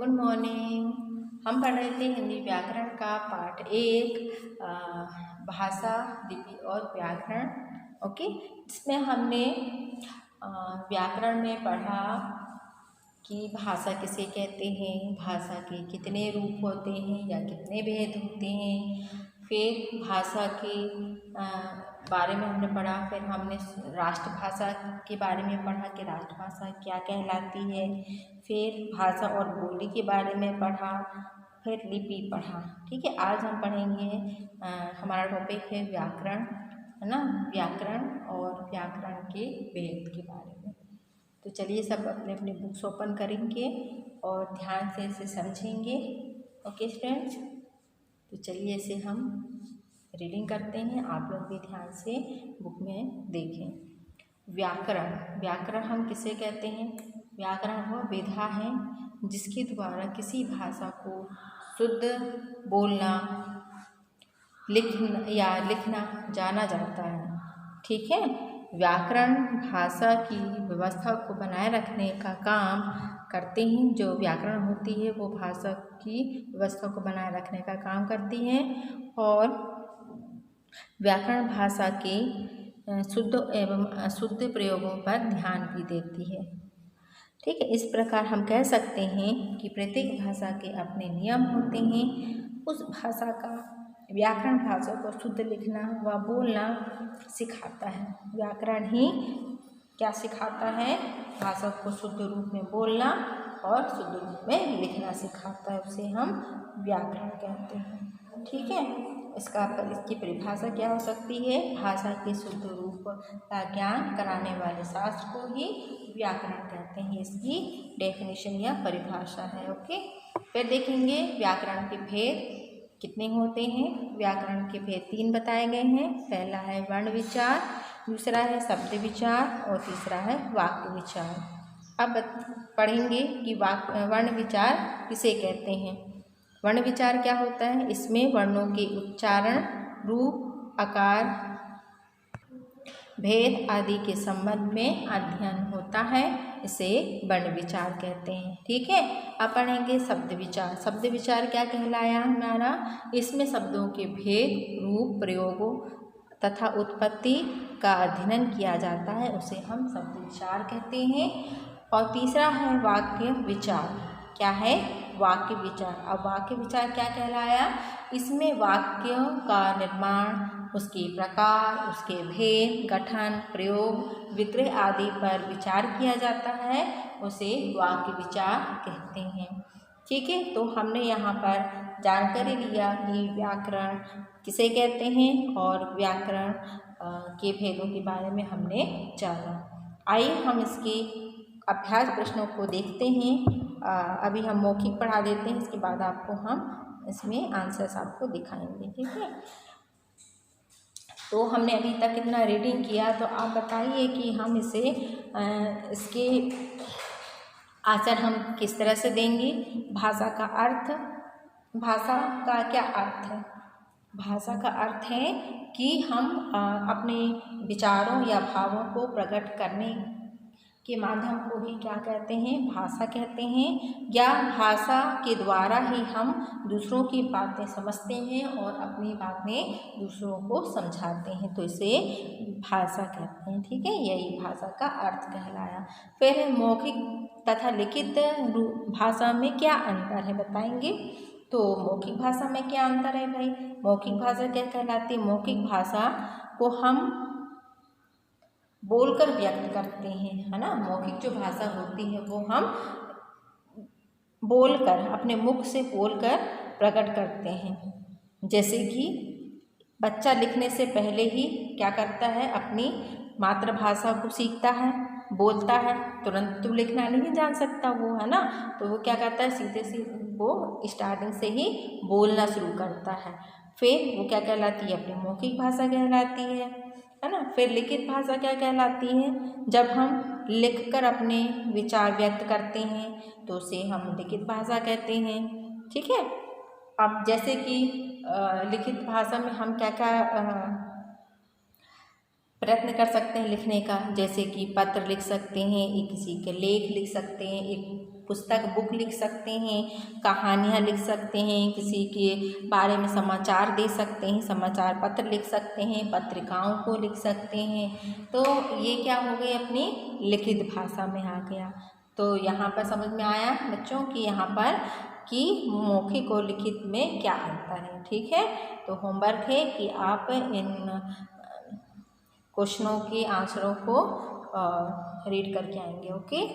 Good morning. हम पढ़ रहे थे हिंदी व्याकरण का पाठ 1 भाषा, लिपि और व्याकरण। ओके, इसमें हमने व्याकरण में पढ़ा कि भाषा किसे कहते हैं, भाषा के कितने रूप होते हैं या कितने भेद होते हैं। फिर भाषा के बारे में हमने पढ़ा। फिर हमने राष्ट्रभाषा के बारे में पढ़ा कि राष्ट्रभाषा क्या कहलाती है। फिर भाषा और बोली के बारे में पढ़ा। फिर लिपि पढ़ा। ठीक है, आज हम पढ़ेंगे हमारा टॉपिक है व्याकरण, है ना, व्याकरण और व्याकरण के भेद के बारे में। तो चलिए सब अपने अपने बुक्स ओपन करेंगे और ध्यान से इसे समझेंगे। ओके स्टूडेंट्स, तो चलिए इसे हम रीडिंग करते हैं। आप लोग भी ध्यान से बुक में देखें। व्याकरण, व्याकरण हम किसे कहते हैं? व्याकरण वह विधा है जिसके द्वारा किसी भाषा को शुद्ध बोलना, लिखना जाना जाता है। ठीक है, व्याकरण भाषा की व्यवस्था को बनाए रखने का काम करते हैं। जो व्याकरण होती है वो भाषा की व्यवस्था को बनाए रखने का काम करती है और व्याकरण भाषा के शुद्ध एवं अशुद्ध प्रयोगों पर ध्यान भी देती है। ठीक है, इस प्रकार हम कह सकते हैं कि प्रत्येक भाषा के अपने नियम होते हैं। उस भाषा का व्याकरण भाषा को शुद्ध लिखना व बोलना सिखाता है। व्याकरण ही क्या सिखाता है? भाषा को शुद्ध रूप में बोलना और शुद्ध रूप में लिखना सिखाता है। उसे हम व्याकरण कहते हैं। ठीक है, इसकी परिभाषा क्या हो सकती है? भाषा के शुद्ध रूप का ज्ञान कराने वाले शास्त्र को ही व्याकरण कहते हैं। इसकी डेफिनेशन या परिभाषा है। ओके, फिर देखेंगे व्याकरण के भेद कितने होते हैं। व्याकरण के भेद 3 बताए गए हैं। पहला है वर्ण विचार, दूसरा है शब्द विचार और तीसरा है वाक्य विचार। अब पढ़ेंगे कि वर्ण विचार किसे कहते हैं। वर्ण विचार क्या होता है? इसमें वर्णों के उच्चारण, रूप, आकार, भेद आदि के संबंध में अध्ययन होता है। इसे वर्ण विचार कहते हैं। ठीक है, अब पढ़ेंगे शब्द विचार। शब्द विचार क्या कहलाया हमारा? इसमें शब्दों के भेद, रूप, प्रयोगों तथा उत्पत्ति का अध्ययन किया जाता है। उसे हम शब्द विचार कहते हैं। और तीसरा है वाक्य विचार। क्या है? वाक्य विचार। अब वाक्य विचार क्या कहलाया? इसमें वाक्यों का निर्माण, उसके प्रकार, उसके भेद, गठन, प्रयोग, विग्रह आदि पर विचार किया जाता है। उसे वाक्य विचार कहते हैं। ठीक है, तो हमने यहाँ पर जानकारी लिया कि व्याकरण किसे कहते हैं और व्याकरण के भेदों के बारे में हमने जाना। आइए हम इसके अभ्यास प्रश्नों को देखते हैं। अभी हम मौखिक पढ़ा देते हैं, इसके बाद आपको हम इसमें आंसर्स आपको दिखाएंगे। ठीक है, तो हमने अभी तक कितना रीडिंग किया, तो आप बताइए कि हम इसके आंसर हम किस तरह से देंगे। भाषा का अर्थ, भाषा का क्या अर्थ है? भाषा का अर्थ है कि हम अपने विचारों या भावों को प्रकट करने के माध्यम को ही क्या कहते हैं? भाषा कहते हैं। या भाषा के द्वारा ही हम दूसरों की बातें समझते हैं और अपनी बातें दूसरों को समझाते हैं, तो इसे भाषा कहते हैं। ठीक है, यही भाषा का अर्थ कहलाया। फिर मौखिक तथा लिखित भाषा में क्या अंतर है बताएंगे। तो मौखिक भाषा में क्या अंतर है भाई? मौखिक भाषा क्या कहलाती है? मौखिक भाषा को हम बोलकर व्यक्त करते हैं, है ना। मौखिक जो भाषा होती है वो हम बोलकर, अपने मुख से बोलकर प्रकट करते हैं। जैसे कि बच्चा लिखने से पहले ही क्या करता है? अपनी मातृभाषा को सीखता है, बोलता है। तुरंत तो लिखना नहीं जान सकता वो, है ना, तो वो क्या करता है? सीधे सीधे वो स्टार्टिंग से ही बोलना शुरू करता है। फिर वो क्या कहलाती है? अपनी मौखिक भाषा कहलाती है ना। फिर लिखित भाषा क्या कहलाती है? जब हम लिखकर अपने विचार व्यक्त करते हैं तो उसे हम लिखित भाषा कहते हैं। ठीक है, अब जैसे कि लिखित भाषा में हम क्या क्या प्रयत्न कर सकते हैं लिखने का, जैसे कि पत्र लिख सकते हैं, एक किसी के लेख लिख सकते हैं, एक पुस्तक बुक लिख सकते हैं, कहानियाँ लिख सकते हैं, किसी के बारे में समाचार दे सकते हैं, समाचार पत्र लिख सकते हैं, पत्रिकाओं को लिख सकते हैं। तो ये क्या हो गई, अपनी लिखित भाषा में आ गया। तो यहाँ पर समझ में आया बच्चों कि यहाँ पर कि मौखिक और लिखित में क्या अंतर है। ठीक है, तो होमवर्क है कि आप इन क्वेश्चनों के आंसरों को रीड करके आएंगे। ओके।